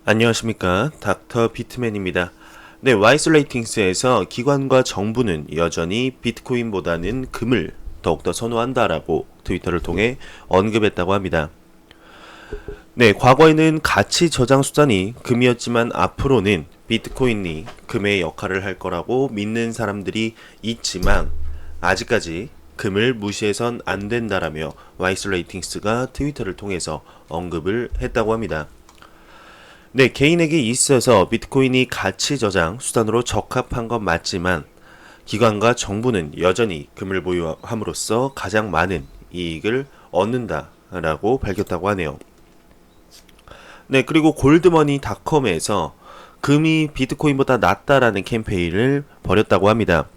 안녕하십니까, 닥터 비트맨입니다. 네, 와이슬레이팅스에서 기관과 정부는 여전히 비트코인보다는 금을 더욱더 선호한다라고 트위터를 통해 언급했다고 합니다. 네, 과거에는 가치 저장 수단이 금이었지만 앞으로는 비트코인이 금의 역할을 할 거라고 믿는 사람들이 있지만 아직까지 금을 무시해선 안 된다라며 와이슬레이팅스가 트위터를 통해서 언급을 했다고 합니다. 네, 개인에게 있어서 비트코인이 가치 저장 수단으로 적합한 건 맞지만 기관과 정부는 여전히 금을 보유함으로써 가장 많은 이익을 얻는다라고 밝혔다고 하네요. 네, 그리고 골드머니닷컴에서 금이 비트코인보다 낫다라는 캠페인을 벌였다고 합니다.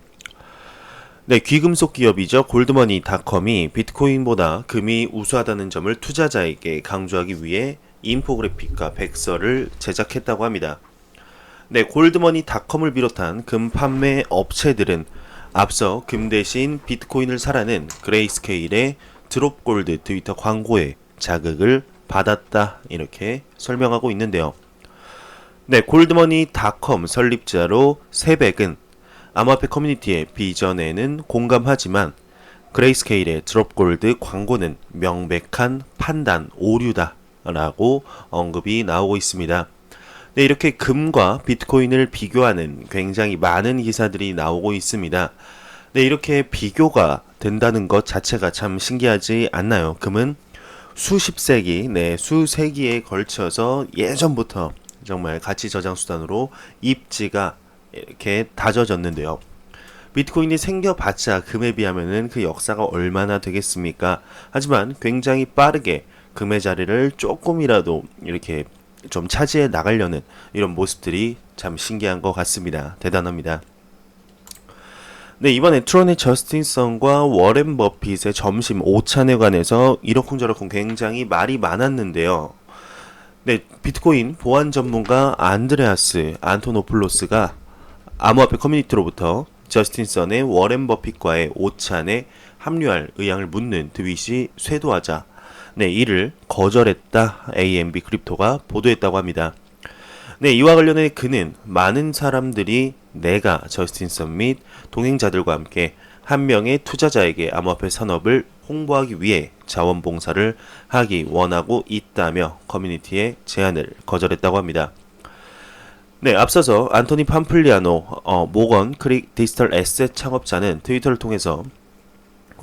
네, 귀금속 기업이죠. 골드머니닷컴이 비트코인보다 금이 우수하다는 점을 투자자에게 강조하기 위해 인포그래픽과 백서를 제작했다고 합니다. 네, 골드머니닷컴을 비롯한 금 판매 업체들은 앞서 금 대신 비트코인을 사라는 그레이스케일의 드롭골드 트위터 광고에 자극을 받았다 이렇게 설명하고 있는데요. 네, 골드머니닷컴 설립자로 세백은 암호화폐 커뮤니티의 비전에는 공감하지만 그레이스케일의 드롭골드 광고는 명백한 판단 오류다 라고 언급이 나오고 있습니다. 네, 이렇게 금과 비트코인을 비교하는 굉장히 많은 기사들이 나오고 있습니다. 네, 이렇게 비교가 된다는 것 자체가 참 신기하지 않나요? 금은 수십 세기, 수세기에 걸쳐서 예전부터 정말 가치 저장 수단으로 입지가 이렇게 다져졌는데요. 비트코인이 생겨봤자 금에 비하면은 그 역사가 얼마나 되겠습니까? 하지만 굉장히 빠르게 금의 자리를 조금이라도 이렇게 좀 차지해 나가려는 이런 모습들이 참 신기한 것 같습니다. 대단합니다. 네, 이번에 트론의 저스틴 선과 워렌 버핏의 점심 오찬에 관해서 이러쿵저러쿵 굉장히 말이 많았는데요. 네, 비트코인 보안 전문가 안드레아스 안토노플로스가 암호화폐 커뮤니티로부터 저스틴 선의 워렌 버핏과의 오찬에 합류할 의향을 묻는 트윗이 쇄도하자 네, 이를 거절했다 AMB 크립토가 보도했다고 합니다. 네, 이와 관련해 그는 많은 사람들이 내가 저스틴 선 및 동행자들과 함께 한 명의 투자자에게 암호화폐 산업을 홍보하기 위해 자원봉사를 하기 원하고 있다며 커뮤니티의 제안을 거절했다고 합니다. 네, 앞서서 안토니 팜플리아노 모건 크릭 디지털 에셋 창업자는 트위터를 통해서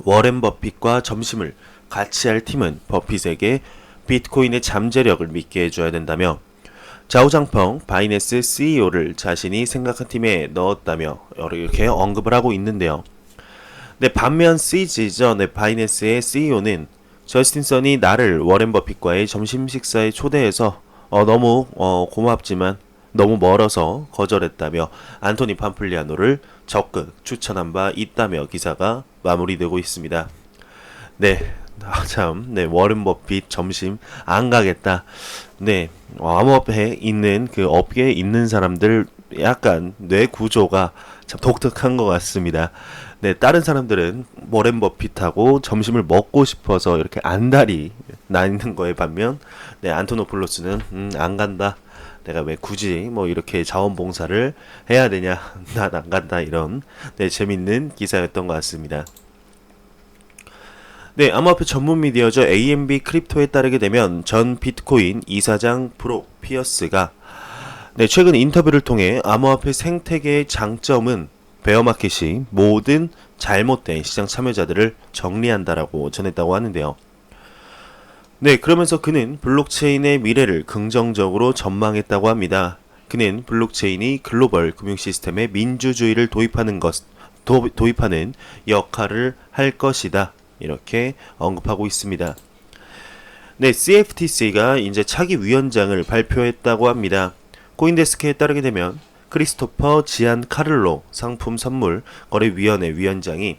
워렌 버핏과 점심을 같이 할 팀은 버핏에게 비트코인의 잠재력을 믿게 해줘야 된다며 자우장펑 바이낸스 CEO를 자신이 생각한 팀에 넣었다며 이렇게 언급을 하고 있는데요. 네, 반면 CG죠. 네, 바이낸스의 CEO는 저스틴 선이 나를 워렌 버핏과의 점심 식사에 초대해서 너무 고맙지만 너무 멀어서 거절했다며 안토니 팜플리아노를 적극 추천한 바 있다며 기사가 마무리되고 있습니다. 네, 네, 워렌 버핏 점심 안 가겠다. 네, 암호화폐에 있는 그 업계에 있는 사람들 약간 뇌 구조가 참 독특한 것 같습니다. 네, 다른 사람들은 워렌 버핏하고 점심을 먹고 싶어서 이렇게 안달이 나 있는 거에 반면, 네, 안토노플로스는 안 간다. 내가 왜 굳이 뭐 이렇게 자원봉사를 해야 되냐? 난 안 간다. 이런 네, 재밌는 기사였던 것 같습니다. 네, 암호화폐 전문 미디어죠. AMB 크립토에 따르게 되면 전 비트코인 이사장 브록 피어스가 네, 최근 인터뷰를 통해 암호화폐 생태계의 장점은 베어마켓이 모든 잘못된 시장 참여자들을 정리한다라고 전했다고 하는데요. 네, 그러면서 그는 블록체인의 미래를 긍정적으로 전망했다고 합니다. 그는 블록체인이 글로벌 금융 시스템에 민주주의를 도입하는 역할을 할 것이다. 이렇게 언급하고 있습니다. 네, CFTC가 이제 차기 위원장을 발표했다고 합니다. 코인데스크에 따르게 되면 크리스토퍼 지안 카를로 상품 선물 거래위원회 위원장이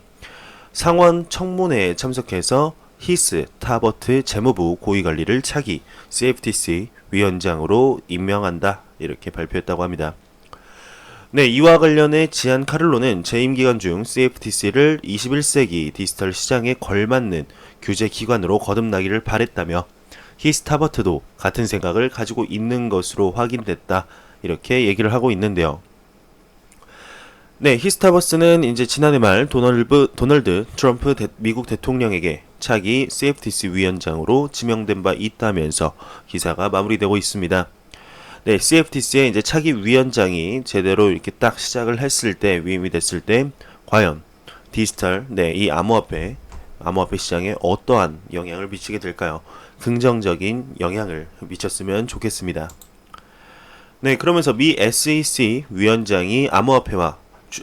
상원 청문회에 참석해서 히스 타버트 재무부 고위관리를 차기 CFTC 위원장으로 임명한다 이렇게 발표했다고 합니다. 네, 이와 관련해 지안 카를로는 재임 기간 중 CFTC를 21세기 디지털 시장에 걸맞는 규제 기관으로 거듭나기를 바랬다며 히스타버트도 같은 생각을 가지고 있는 것으로 확인됐다. 이렇게 얘기를 하고 있는데요. 네, 히스타버스는 이제 지난해 말 도널드 트럼프 미국 대통령에게 차기 CFTC 위원장으로 지명된 바 있다면서 기사가 마무리되고 있습니다. 네, CFTC의 이제 차기 위원장이 제대로 이렇게 딱 시작을 했을 때, 위임이 됐을 때, 과연 디지털, 네, 이 암호화폐 시장에 어떠한 영향을 미치게 될까요? 긍정적인 영향을 미쳤으면 좋겠습니다. 네, 그러면서 미 SEC 위원장이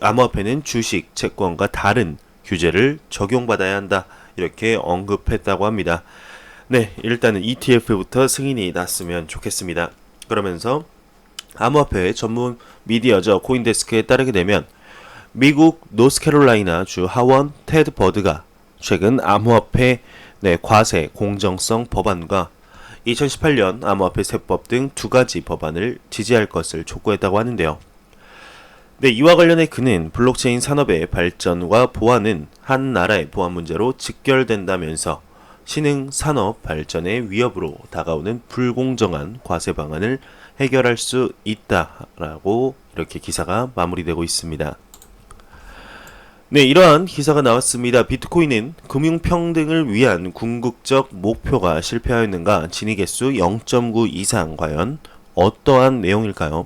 암호화폐는 주식, 채권과 다른 규제를 적용받아야 한다. 이렇게 언급했다고 합니다. 네, 일단은 ETF부터 승인이 났으면 좋겠습니다. 그러면서 암호화폐 전문 미디어죠. 코인데스크에 따르게 되면 미국 노스캐롤라이나 주 하원 테드 버드가 최근 암호화폐 과세 공정성 법안과 2018년 암호화폐 세법 등 두 가지 법안을 지지할 것을 촉구했다고 하는데요. 네, 이와 관련해 그는 블록체인 산업의 발전과 보안은 한 나라의 보안 문제로 직결된다면서 신흥 산업 발전의 위협으로 다가오는 불공정한 과세 방안을 해결할 수 있다라고 이렇게 기사가 마무리되고 있습니다. 네, 이러한 기사가 나왔습니다. 비트코인은 금융평등을 위한 궁극적 목표가 실패하였는가? 진위 개수 0.9 이상 과연 어떠한 내용일까요?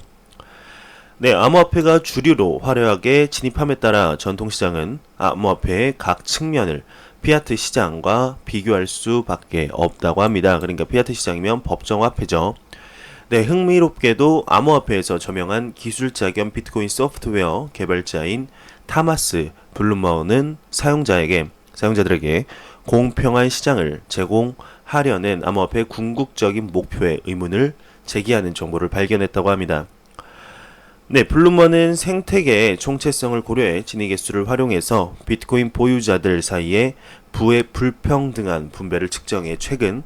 네, 암호화폐가 주류로 화려하게 진입함에 따라 전통시장은 암호화폐의 각 측면을 피아트 시장과 비교할 수밖에 없다고 합니다. 그러니까 피아트 시장이면 법정화폐죠. 네, 흥미롭게도 암호화폐에서 저명한 기술자 겸 비트코인 소프트웨어 개발자인 타마스 블룸머는 사용자들에게 공평한 시장을 제공하려는 암호화폐의 궁극적인 목표에 의문을 제기하는 정보를 발견했다고 합니다. 네, 블룸머는 생태계의 총체성을 고려해 진위 개수를 활용해서 비트코인 보유자들 사이에 부의 불평등한 분배를 측정해 최근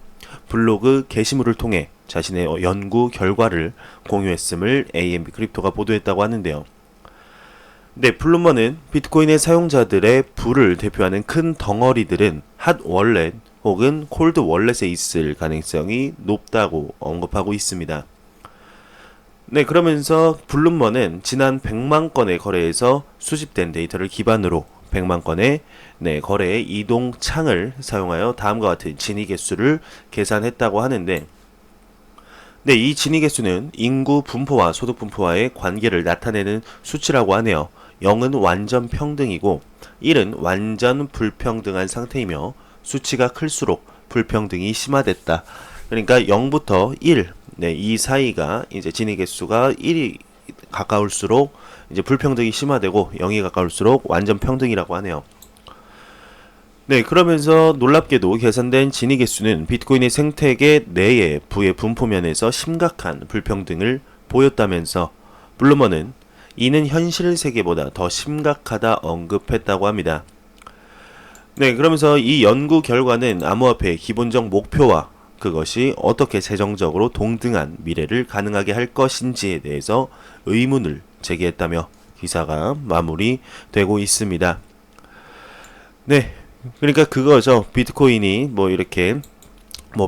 블로그 게시물을 통해 자신의 연구 결과를 공유했음을 AMB 크립토가 보도했다고 하는데요. 네, 블룸머는 비트코인의 사용자들의 부를 대표하는 큰 덩어리들은 핫 월렛 혹은 콜드 월렛에 있을 가능성이 높다고 언급하고 있습니다. 네, 그러면서 블룸머는 지난 100만 건의 거래에서 수집된 데이터를 기반으로 100만 건의 거래의 이동 창을 사용하여 다음과 같은 진위 개수를 계산했다고 하는데, 네, 이 진위 개수는 인구 분포와 소득 분포와의 관계를 나타내는 수치라고 하네요. 0은 완전 평등이고 1은 완전 불평등한 상태이며 수치가 클수록 불평등이 심화됐다. 그러니까 0부터 1, 이 사이가 이제 진위 개수가 1이 가까울수록 이제 불평등이 심화되고 0이 가까울수록 완전 평등이라고 하네요. 네, 그러면서 놀랍게도 계산된 진위 개수는 비트코인의 생태계 내의 부의 분포면에서 심각한 불평등을 보였다면서 블루머는 이는 현실 세계보다 더 심각하다 언급했다고 합니다. 네, 그러면서 이 연구 결과는 암호화폐의 기본적 목표와 그것이 어떻게 재정적으로 동등한 미래를 가능하게 할 것인지에 대해서 의문을 제기했다며 기사가 마무리되고 있습니다. 네, 그러니까 그거죠. 비트코인이 이렇게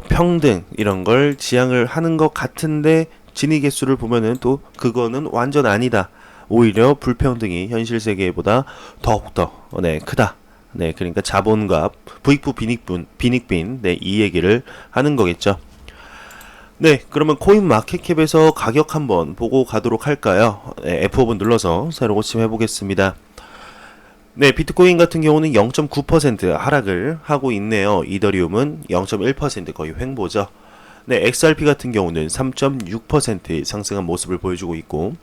평등 이런 걸 지향을 하는 것 같은데 진위 개수를 보면은 또 그거는 완전 아니다. 오히려 불평등이 현실 세계보다 더욱더 크다. 네, 그러니까 자본과 부익부 빈익빈 이 얘기를 하는 거겠죠. 네, 그러면 코인 마켓캡에서 가격 한번 보고 가도록 할까요? 네, F5번 눌러서 새로 고침해 보겠습니다. 네, 비트코인 같은 경우는 0.9% 하락을 하고 있네요. 이더리움은 0.1% 거의 횡보죠. 네, XRP 같은 경우는 3.6% 상승한 모습을 보여주고 있고,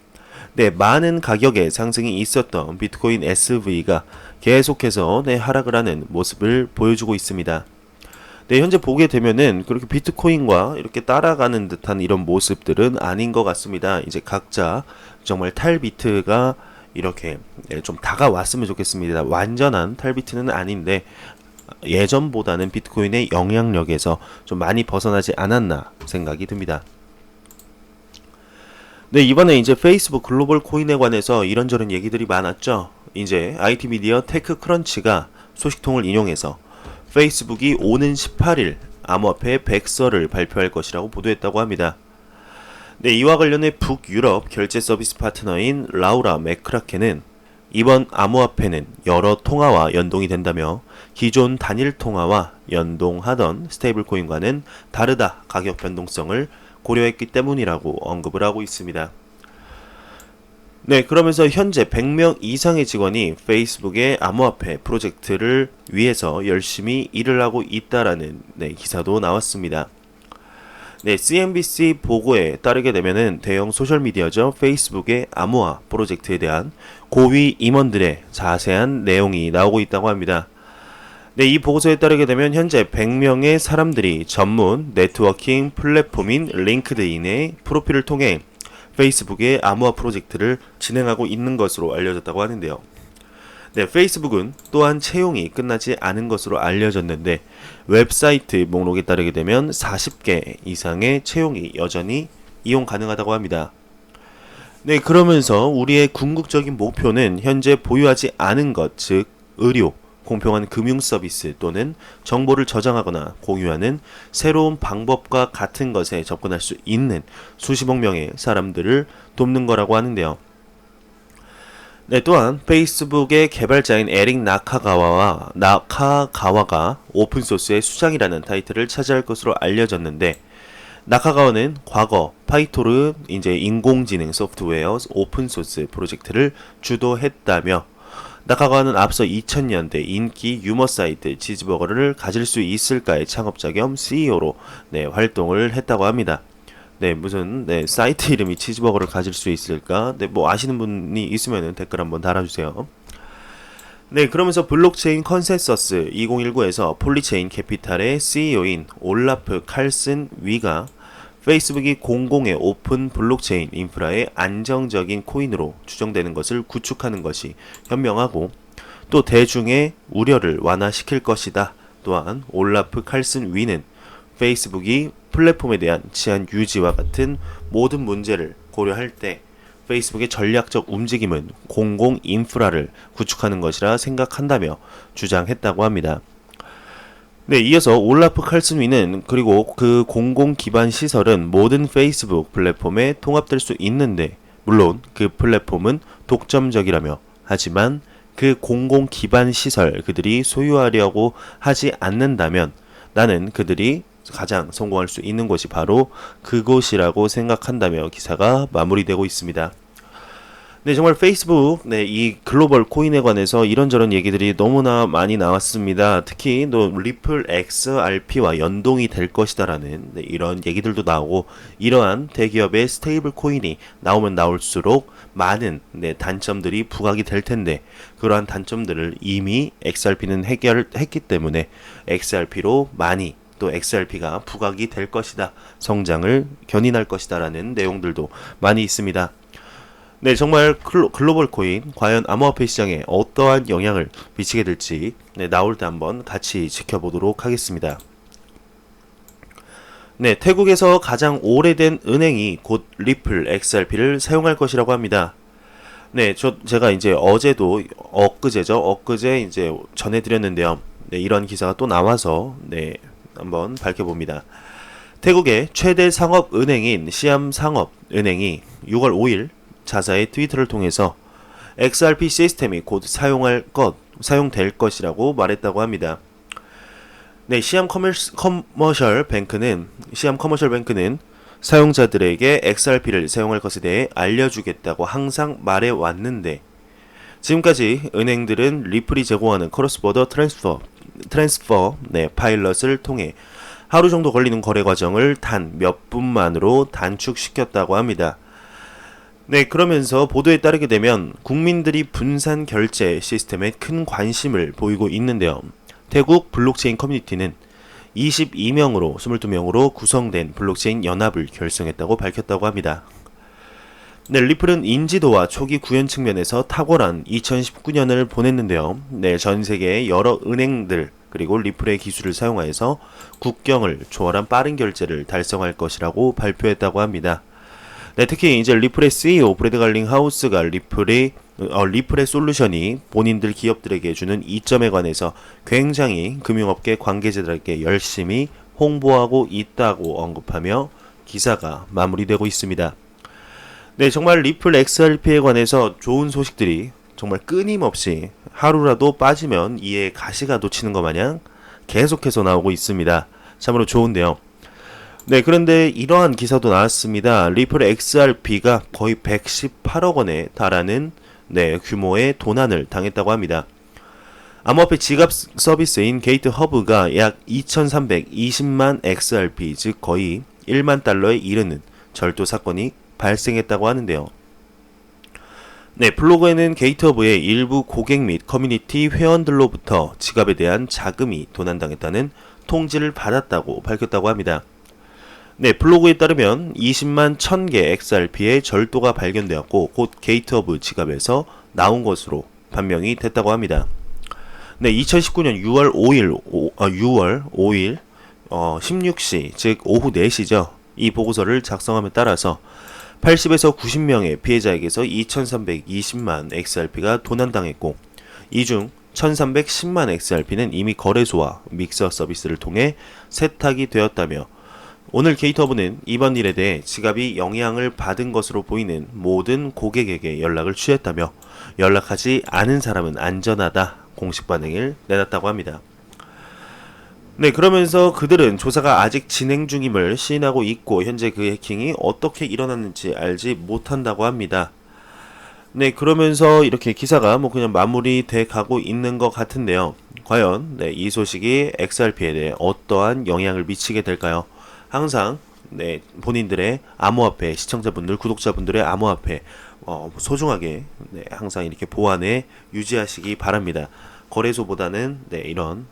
네, 많은 가격의 상승이 있었던 비트코인 SV가 계속해서 하락을 하는 모습을 보여주고 있습니다. 네, 현재 보게 되면은 그렇게 비트코인과 이렇게 따라가는 듯한 이런 모습들은 아닌 것 같습니다. 이제 각자 정말 탈비트가 이렇게 좀 다가왔으면 좋겠습니다. 완전한 탈비트는 아닌데 예전보다는 비트코인의 영향력에서 좀 많이 벗어나지 않았나 생각이 듭니다. 네, 이번에 이제 페이스북 글로벌 코인에 관해서 이런저런 얘기들이 많았죠. 이제 IT 미디어 테크크런치가 소식통을 인용해서 페이스북이 오는 18일 암호화폐 백서를 발표할 것이라고 보도했다고 합니다. 네, 이와 관련해 북유럽 결제 서비스 파트너인 라우라 맥크라켄은 이번 암호화폐는 여러 통화와 연동이 된다며 기존 단일 통화와 연동하던 스테이블 코인과는 다르다 가격 변동성을 고려했기 때문이라고 언급을 하고 있습니다. 네, 그러면서 현재 100명 이상의 직원이 페이스북의 암호화폐 프로젝트를 위해서 열심히 일을 하고 있다라는 기사도 나왔습니다. 네, CNBC 보고에 따르게 되면은 대형 소셜미디어죠. 페이스북의 암호화 프로젝트에 대한 고위 임원들의 자세한 내용이 나오고 있다고 합니다. 네, 이 보고서에 따르게 되면 현재 100명의 사람들이 전문 네트워킹 플랫폼인 링크드인의 프로필을 통해 페이스북의 암호화 프로젝트를 진행하고 있는 것으로 알려졌다고 하는데요. 네, 페이스북은 또한 채용이 끝나지 않은 것으로 알려졌는데 웹사이트 목록에 따르게 되면 40개 이상의 채용이 여전히 이용 가능하다고 합니다. 네, 그러면서 우리의 궁극적인 목표는 현재 보유하지 않은 것, 즉 의료, 공평한 금융 서비스 또는 정보를 저장하거나 공유하는 새로운 방법과 같은 것에 접근할 수 있는 수십억 명의 사람들을 돕는 거라고 하는데요. 네, 또한 페이스북의 개발자인 에릭 나카가와가 오픈소스의 수장이라는 타이틀을 차지할 것으로 알려졌는데 나카가와는 과거 파이토르 인공지능 소프트웨어 오픈소스 프로젝트를 주도했다며 나카가와는 앞서 2000년대 인기 유머 사이트 치즈버거를 가질 수 있을까의 창업자 겸 CEO로 활동을 했다고 합니다. 네, 무슨 사이트 이름이 치즈버거를 가질 수 있을까? 네, 뭐 아시는 분이 있으면 댓글 한번 달아주세요. 네, 그러면서 블록체인 컨센서스 2019에서 폴리체인 캐피탈의 CEO인 올라프 칼슨 위가 페이스북이 공공의 오픈 블록체인 인프라의 안정적인 코인으로 추정되는 것을 구축하는 것이 현명하고 또 대중의 우려를 완화시킬 것이다. 또한 올라프 칼슨 위는 페이스북이 플랫폼에 대한 치안 유지와 같은 모든 문제를 고려할 때 페이스북의 전략적 움직임은 공공 인프라를 구축하는 것이라 생각한다며 주장했다고 합니다. 네, 이어서 올라프 칼슨 위는 그리고 그 공공 기반 시설은 모든 페이스북 플랫폼에 통합될 수 있는데 물론 그 플랫폼은 독점적이라며 하지만 그 공공 기반 시설 그들이 소유하려고 하지 않는다면 나는 그들이 가장 성공할 수 있는 곳이 바로 그곳이라고 생각한다며 기사가 마무리되고 있습니다. 네, 정말 페이스북, 이 글로벌 코인에 관해서 이런저런 얘기들이 너무나 많이 나왔습니다. 특히 또 리플 XRP와 연동이 될 것이다라는 이런 얘기들도 나오고 이러한 대기업의 스테이블 코인이 나오면 나올수록 많은 단점들이 부각이 될 텐데 그러한 단점들을 이미 XRP는 해결했기 때문에 XRP로 많이 또 XRP가 부각이 될 것이다. 성장을 견인할 것이다 라는 내용들도 많이 있습니다. 네, 정말 글로벌 코인 과연 암호화폐 시장에 어떠한 영향을 미치게 될지 나올 때 한번 같이 지켜보도록 하겠습니다. 네, 태국에서 가장 오래된 은행이 곧 리플 XRP를 사용할 것이라고 합니다. 네, 제가 이제 엊그제 이제 전해드렸는데요. 네, 이런 기사가 또 나와서 한번 밝혀봅니다. 태국의 최대 상업은행인 시암상업은행이 6월 5일 자사의 트위터를 통해서 XRP 시스템이 곧 사용될 것이라고 말했다고 합니다. 네, 시암 커머셜 뱅크는 사용자들에게 XRP를 사용할 것에 대해 알려주겠다고 항상 말해왔는데 지금까지 은행들은 리플이 제공하는 크로스보더 트랜스퍼 파일럿을 통해 하루 정도 걸리는 거래 과정을 단 몇 분만으로 단축시켰다고 합니다. 네, 그러면서 보도에 따르게 되면 국민들이 분산 결제 시스템에 큰 관심을 보이고 있는데요. 태국 블록체인 커뮤니티는 22명으로 구성된 블록체인 연합을 결성했다고 밝혔다고 합니다. 네, 리플은 인지도와 초기 구현 측면에서 탁월한 2019년을 보냈는데요. 네, 전 세계의 여러 은행들 그리고 리플의 기술을 사용하여서 국경을 초월한 빠른 결제를 달성할 것이라고 발표했다고 합니다. 네, 특히 이제 리플의 CEO 브래드 갈링하우스가 리플의 솔루션이 기업들에게 주는 이점에 관해서 굉장히 금융업계 관계자들에게 열심히 홍보하고 있다고 언급하며 기사가 마무리되고 있습니다. 네, 정말 리플 XRP에 관해서 좋은 소식들이 정말 끊임없이 하루라도 빠지면 이에 가시가 돋치는 것 마냥 계속해서 나오고 있습니다. 참으로 좋은데요. 네, 그런데 이러한 기사도 나왔습니다. 리플 XRP가 거의 118억 원에 달하는 규모의 도난을 당했다고 합니다. 암호화폐 지갑 서비스인 게이트 허브가 약 2320만 XRP, 즉 거의 1만 달러에 이르는 절도 사건이 발생했다고 하는데요. 네, 블로그에는 게이트 허브의 일부 고객 및 커뮤니티 회원들로부터 지갑에 대한 자금이 도난당했다는 통지를 받았다고 밝혔다고 합니다. 네, 블로그에 따르면 20만 1000개 XRP의 절도가 발견되었고 곧 게이트 허브 지갑에서 나온 것으로 판명이 됐다고 합니다. 네, 2019년 6월 5일 16시, 즉 오후 4시죠. 이 보고서를 작성함에 따라서 80에서 90명의 피해자에게서 2320만 XRP가 도난당했고 이 중 1310만 XRP는 이미 거래소와 믹서 서비스를 통해 세탁이 되었다며 오늘 게이트허브는 이번 일에 대해 지갑이 영향을 받은 것으로 보이는 모든 고객에게 연락을 취했다며 연락하지 않은 사람은 안전하다 공식 반응을 내놨다고 합니다. 네, 그러면서 그들은 조사가 아직 진행 중임을 시인하고 있고 현재 그 해킹이 어떻게 일어났는지 알지 못한다고 합니다. 네, 그러면서 이렇게 기사가 그냥 마무리돼 가고 있는 것 같은데요. 과연 이 소식이 XRP에 대해 어떠한 영향을 미치게 될까요? 항상 본인들의 암호화폐, 시청자분들, 구독자분들의 암호화폐 소중하게 항상 이렇게 보안에 유지하시기 바랍니다. 거래소보다는 이런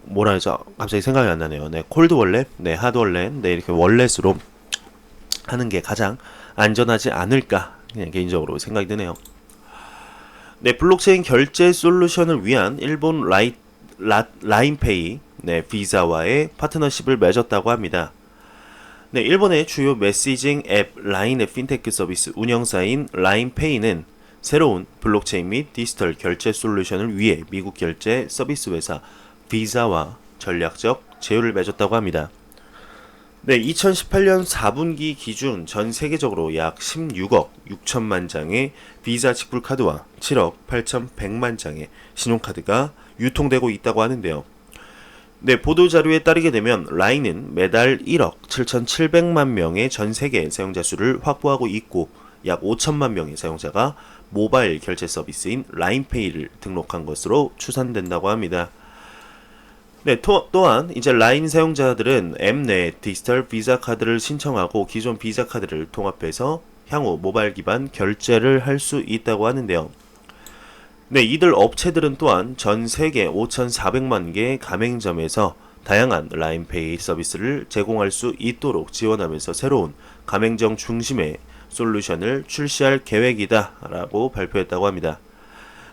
뭐라 하죠? 갑자기 생각이 안 나네요. 콜드 월렛, 하드 월렛, 이렇게 월렛으로 하는 게 가장 안전하지 않을까 그냥 개인적으로 생각이 드네요. 네, 블록체인 결제 솔루션을 위한 일본 라인페이, 비자와의 파트너십을 맺었다고 합니다. 네, 일본의 주요 메시징 앱 라인의 핀테크 서비스 운영사인 라인페이는 새로운 블록체인 및 디지털 결제 솔루션을 위해 미국 결제 서비스 회사 비자와 전략적 제휴를 맺었다고 합니다. 네, 2018년 4분기 기준 전 세계적으로 약 16억 6천만 장의 비자 직불 카드와 7억 8,100만 장의 신용카드가 유통되고 있다고 하는데요. 네, 보도자료에 따르게 되면 라인은 매달 1억 7,700만 명의 전 세계 사용자 수를 확보하고 있고 약 5천만 명의 사용자가 모바일 결제 서비스인 라인페이를 등록한 것으로 추산된다고 합니다. 네, 또한 이제 라인 사용자들은 앱 내 디지털 비자 카드를 신청하고 기존 비자 카드를 통합해서 향후 모바일 기반 결제를 할 수 있다고 하는데요. 네, 이들 업체들은 또한 전 세계 5,400만 개 가맹점에서 다양한 라인페이 서비스를 제공할 수 있도록 지원하면서 새로운 가맹점 중심의 솔루션을 출시할 계획이다 라고 발표했다고 합니다.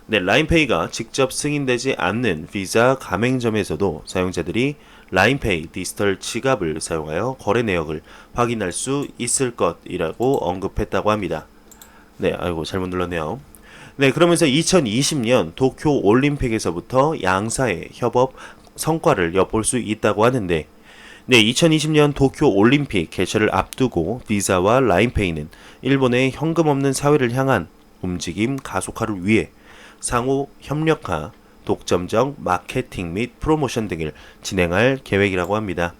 네, 라인페이가 직접 승인되지 않는 비자 가맹점에서도 사용자들이 라인페이 디지털 지갑을 사용하여 거래 내역을 확인할 수 있을 것이라고 언급했다고 합니다. 네, 아이고 잘못 눌렀네요. 네, 그러면서 2020년 도쿄 올림픽에서부터 양사의 협업 성과를 엿볼 수 있다고 하는데 네, 2020년 도쿄 올림픽 개최를 앞두고 비자와 라인페이는 일본의 현금 없는 사회를 향한 움직임 가속화를 위해 상호 협력화, 독점적 마케팅 및 프로모션 등을 진행할 계획이라고 합니다.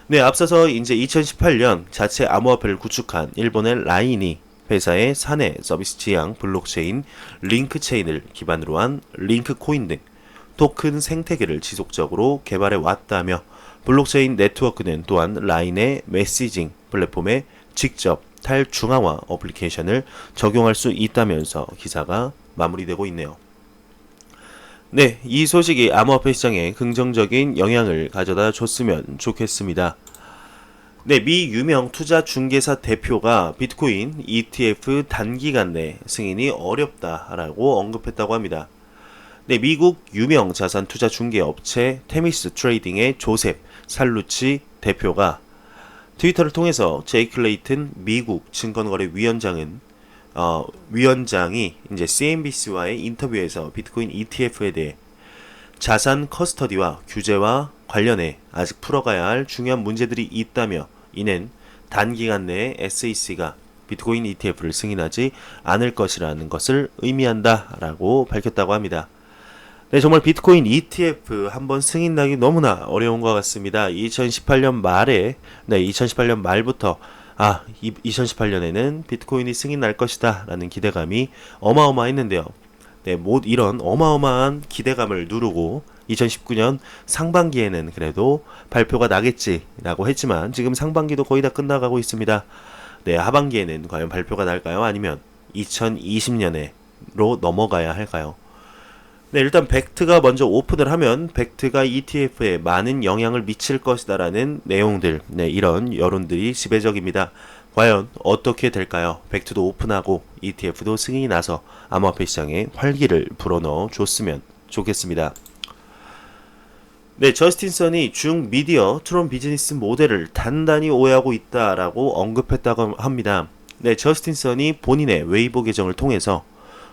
네, 앞서서 이제 2018년 자체 암호화폐를 구축한 일본의 라인이 회사의 사내 서비스 지향 블록체인 링크체인을 기반으로 한 링크코인 등 토큰 생태계를 지속적으로 개발해 왔다며 블록체인 네트워크는 또한 라인의 메시징 플랫폼에 직접 탈중앙화 어플리케이션을 적용할 수 있다면서 기사가 마무리되고 있네요. 네, 이 소식이 암호화폐 시장에 긍정적인 영향을 가져다 줬으면 좋겠습니다. 네, 미 유명 투자 중개사 대표가 비트코인 ETF 단기간 내 승인이 어렵다라고 언급했다고 합니다. 네, 미국 유명 자산 투자 중개 업체 테미스 트레이딩의 조셉 살루치 대표가 트위터를 통해서 제이크 레이튼 미국 위원장이 이제 CNBC와의 인터뷰에서 비트코인 ETF에 대해 자산 커스터디와 규제와 관련해 아직 풀어가야 할 중요한 문제들이 있다며 이는 단기간 내에 SEC가 비트코인 ETF를 승인하지 않을 것이라는 것을 의미한다라고 밝혔다고 합니다. 네, 정말 비트코인 ETF 한번 승인나기 너무나 어려운 것 같습니다. 2018년 말에, 2018년 말부터 2018년에는 비트코인이 승인날 것이다 라는 기대감이 어마어마했는데요. 네, 이런 어마어마한 기대감을 누르고 2019년 상반기에는 그래도 발표가 나겠지라고 했지만 지금 상반기도 거의 다 끝나가고 있습니다. 네, 하반기에는 과연 발표가 날까요? 아니면 2020년으로 넘어가야 할까요? 네, 일단 벡트가 먼저 오픈을 하면 벡트가 ETF에 많은 영향을 미칠 것이다라는 내용들, 네, 이런 여론들이 지배적입니다. 과연 어떻게 될까요? 벡트도 오픈하고 ETF도 승인이 나서 암호화폐 시장에 활기를 불어넣어 줬으면 좋겠습니다. 네, 저스틴 선이 중 미디어 트론 비즈니스 모델을 단단히 오해하고 있다라고 언급했다고 합니다. 네, 저스틴 선이 본인의 웨이보 계정을 통해서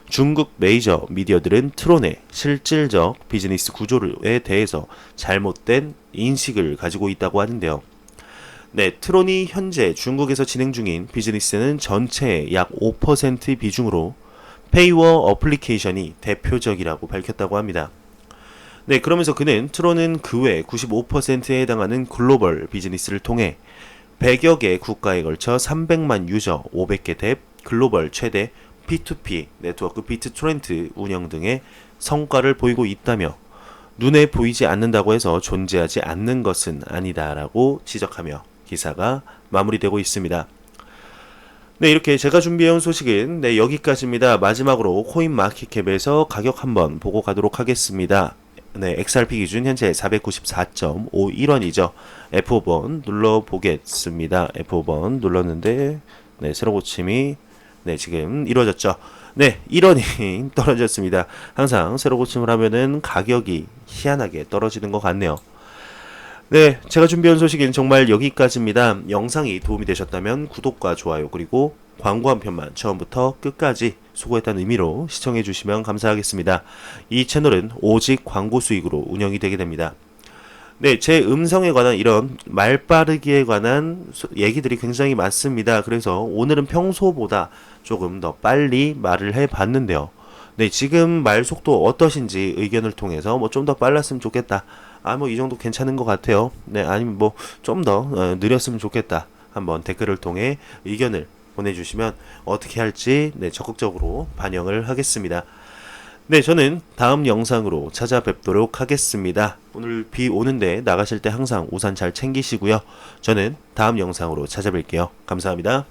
중국 메이저 미디어들은 트론의 실질적 비즈니스 구조에 대해서 잘못된 인식을 가지고 있다고 하는데요. 네, 트론이 현재 중국에서 진행 중인 비즈니스는 전체의 약 5% 비중으로 페이워 어플리케이션이 대표적이라고 밝혔다고 합니다. 네, 그러면서 그는 트론은 그 외 95%에 해당하는 글로벌 비즈니스를 통해 100여 개 국가에 걸쳐 300만 유저, 500개 탭, 글로벌 최대 P2P 네트워크 비트토렌트 운영 등의 성과를 보이고 있다며 눈에 보이지 않는다고 해서 존재하지 않는 것은 아니다라고 지적하며 기사가 마무리되고 있습니다. 네, 이렇게 제가 준비해온 소식은 여기까지입니다. 마지막으로 코인마켓캡에서 가격 한번 보고 가도록 하겠습니다. 네, XRP 기준 현재 494.51원이죠. F5번 눌러보겠습니다. F5번 눌렀는데 새로 고침이 지금 이루어졌죠. 네, 1원이 떨어졌습니다. 항상 새로 고침을 하면은 가격이 희한하게 떨어지는 것 같네요. 네, 제가 준비한 소식은 정말 여기까지입니다. 영상이 도움이 되셨다면 구독과 좋아요 그리고 광고 한 편만 처음부터 끝까지 수고했다는 의미로 시청해 주시면 감사하겠습니다. 이 채널은 오직 광고 수익으로 운영이 되게 됩니다. 네, 제 음성에 관한 이런 말빠르기에 관한 얘기들이 굉장히 많습니다. 그래서 오늘은 평소보다 조금 더 빨리 말을 해봤는데요. 네, 지금 말 속도 어떠신지 의견을 통해서 좀 더 빨랐으면 좋겠다. 이 정도 괜찮은 것 같아요. 네, 아니면 좀 더 느렸으면 좋겠다. 한번 댓글을 통해 의견을 보내주시면 어떻게 할지 적극적으로 반영을 하겠습니다. 네, 저는 다음 영상으로 찾아뵙도록 하겠습니다. 오늘 비 오는데 나가실 때 항상 우산 잘 챙기시고요. 저는 다음 영상으로 찾아뵐게요. 감사합니다.